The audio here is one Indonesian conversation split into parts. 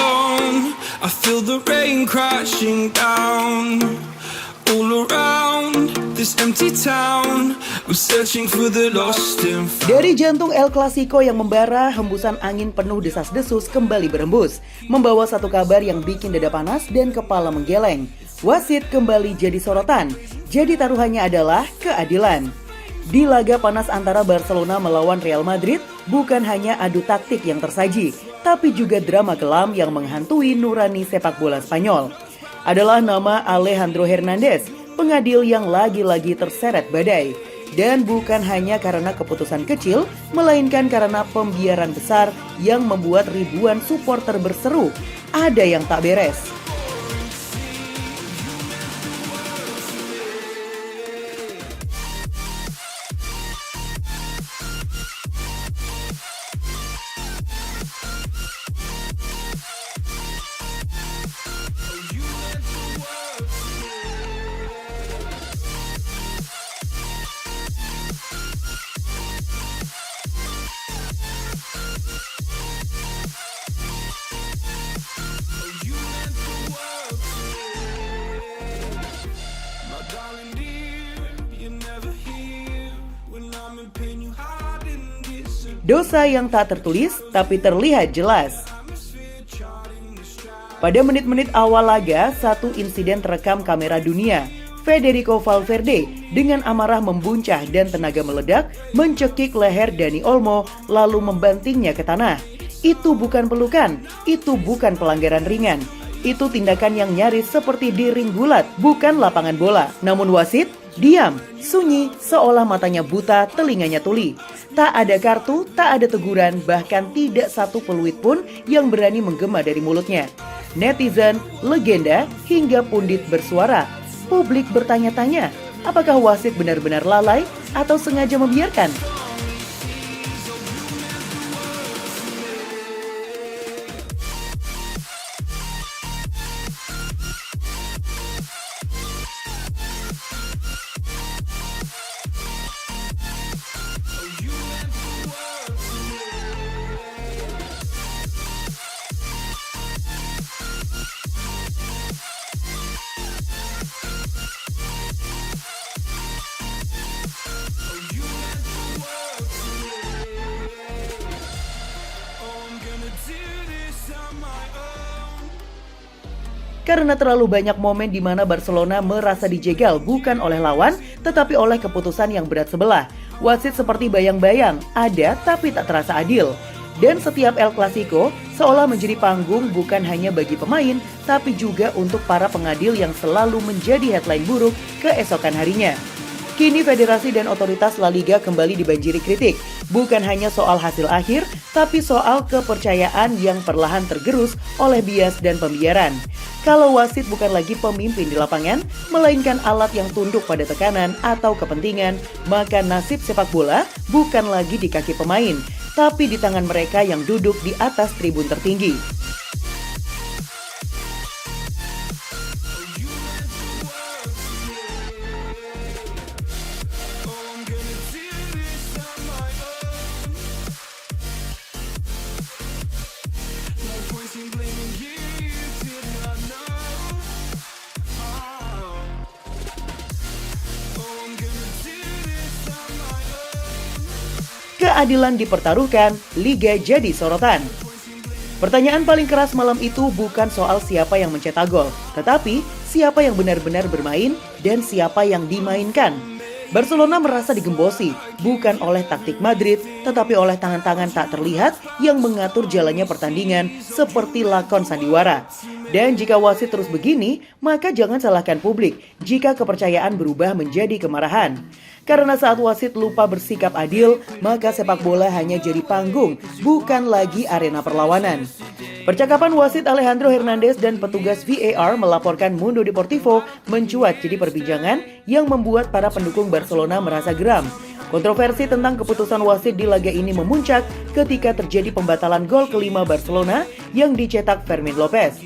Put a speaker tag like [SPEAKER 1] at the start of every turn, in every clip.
[SPEAKER 1] alone. I feel the rain crashing down all around this empty town. I'm searching for the lost and found.
[SPEAKER 2] Dari jantung El Clasico yang membara, hembusan angin penuh desas-desus kembali berembus, membawa satu kabar yang bikin dada panas dan kepala menggeleng. Wasit kembali jadi sorotan, jadi taruhannya adalah keadilan. Di laga panas antara Barcelona melawan Real Madrid, bukan hanya adu taktik yang tersaji, tapi juga drama kelam yang menghantui nurani sepak bola Spanyol. Adalah nama Alejandro Hernandez, pengadil yang lagi-lagi terseret badai. Dan bukan hanya karena keputusan kecil, melainkan karena pembiaran besar yang membuat ribuan supporter berseru, ada yang tak beres. Dosa yang tak tertulis tapi terlihat jelas. Pada menit-menit awal laga, satu insiden terekam kamera dunia. Federico Valverde dengan amarah membuncah dan tenaga meledak mencekik leher Dani Olmo lalu membantingnya ke tanah. Itu bukan pelukan, itu bukan pelanggaran ringan. Itu tindakan yang nyaris seperti di ring gulat, bukan lapangan bola. Namun wasit diam, sunyi, seolah matanya buta, telinganya tuli. Tak ada kartu, tak ada teguran, bahkan tidak satu peluit pun yang berani menggema dari mulutnya. Netizen, legenda, hingga pundit bersuara. Publik bertanya-tanya, apakah wasit benar-benar lalai atau sengaja membiarkan? Karena terlalu banyak momen di mana Barcelona merasa dijegal bukan oleh lawan, tetapi oleh keputusan yang berat sebelah. Wasit seperti bayang-bayang, ada tapi tak terasa adil. Dan setiap El Clasico seolah menjadi panggung bukan hanya bagi pemain, tapi juga untuk para pengadil yang selalu menjadi headline buruk keesokan harinya. Kini federasi dan otoritas La Liga kembali dibanjiri kritik. Bukan hanya soal hasil akhir, tapi soal kepercayaan yang perlahan tergerus oleh bias dan pembiaran. Kalau wasit bukan lagi pemimpin di lapangan, melainkan alat yang tunduk pada tekanan atau kepentingan, maka nasib sepak bola bukan lagi di kaki pemain, tapi di tangan mereka yang duduk di atas tribun tertinggi. Keadilan dipertaruhkan, Liga jadi sorotan. Pertanyaan paling keras malam itu bukan soal siapa yang mencetak gol, tetapi siapa yang benar-benar bermain dan siapa yang dimainkan. Barcelona merasa digembosi, bukan oleh taktik Madrid, tetapi oleh tangan-tangan tak terlihat yang mengatur jalannya pertandingan seperti lakon sandiwara. Dan jika wasit terus begini, maka jangan salahkan publik jika kepercayaan berubah menjadi kemarahan. Karena saat wasit lupa bersikap adil, maka sepak bola hanya jadi panggung, bukan lagi arena perlawanan. Percakapan wasit Alejandro Hernandez dan petugas VAR melaporkan Mundo Deportivo mencuat jadi perbincangan yang membuat para pendukung Barcelona merasa geram. Kontroversi tentang keputusan wasit di laga ini memuncak ketika terjadi pembatalan gol kelima Barcelona yang dicetak Fermin Lopez.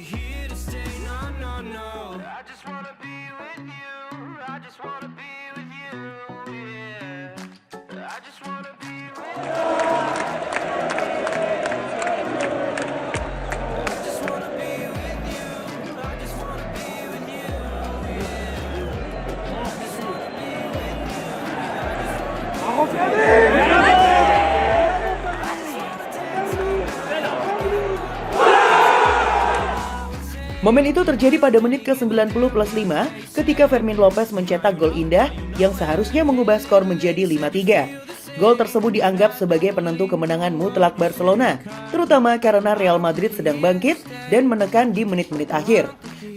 [SPEAKER 2] Momen itu terjadi pada menit ke-90 plus 5 ketika Fermin Lopez mencetak gol indah yang seharusnya mengubah skor menjadi 5-3. Gol tersebut dianggap sebagai penentu kemenangan mutlak Barcelona, terutama karena Real Madrid sedang bangkit dan menekan di menit-menit akhir.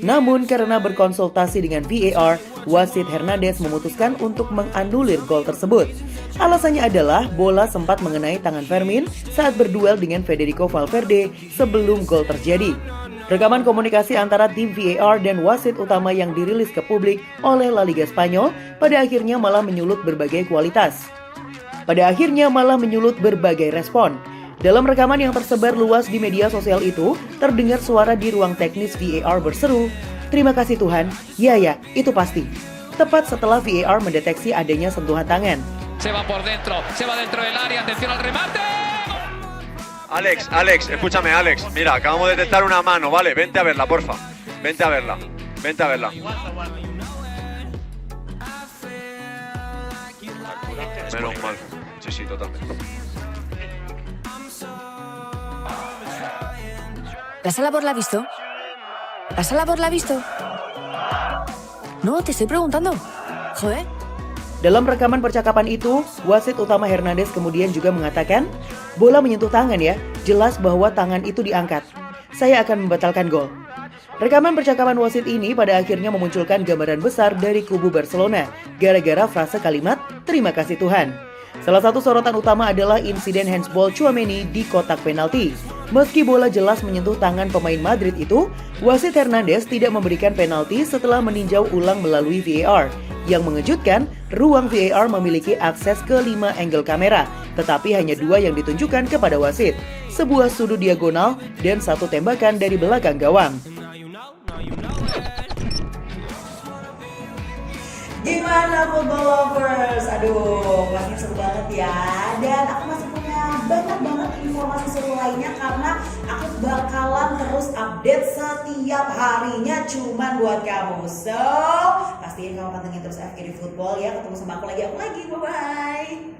[SPEAKER 2] Namun karena berkonsultasi dengan VAR, wasit Hernandez memutuskan untuk menganulir gol tersebut. Alasannya adalah bola sempat mengenai tangan Fermin saat berduel dengan Federico Valverde sebelum gol terjadi. Rekaman komunikasi antara tim VAR dan wasit utama yang dirilis ke publik oleh La Liga Spanyol pada akhirnya malah menyulut berbagai respon. Dalam rekaman yang tersebar luas di media sosial itu, terdengar suara di ruang teknis VAR berseru, "Terima kasih Tuhan, ya, itu pasti." Tepat setelah VAR mendeteksi adanya sentuhan tangan.
[SPEAKER 3] Se va dentro del área, atención al remate.
[SPEAKER 4] Alex, escúchame, Alex. Mira, acabamos de detectar una mano, ¿vale? Vente a verla, porfa. Vente a verla. Menos mal. Sí, totalmente.
[SPEAKER 5] ¿La sala por la ha visto? ¿La sala por la ha visto? No, te estoy preguntando. Joder.
[SPEAKER 2] Dalam rekaman percakapan itu, wasit utama Hernandez kemudian juga mengatakan, "Bola menyentuh tangan ya, jelas bahwa tangan itu diangkat. Saya akan membatalkan gol." Rekaman percakapan wasit ini pada akhirnya memunculkan gambaran besar dari kubu Barcelona gara-gara frase kalimat "Terima kasih Tuhan". Salah satu sorotan utama adalah insiden handsball Tchouaméni di kotak penalti. Meski bola jelas menyentuh tangan pemain Madrid itu, wasit Hernandez tidak memberikan penalti setelah meninjau ulang melalui VAR. Yang mengejutkan, ruang VAR memiliki akses ke 5 angle kamera, tetapi hanya 2 yang ditunjukkan kepada wasit. Sebuah sudut diagonal dan 1 tembakan dari belakang gawang.
[SPEAKER 6] Gimana football lovers? Aduh, pastinya seru banget ya. Dan aku masih punya banyak banget informasi seru lainnya karena aku bakalan terus update setiap harinya cuman buat kamu. So, pastiin kamu pantengin terus FGD Football ya. Ketemu sama aku lagi. Bye-bye.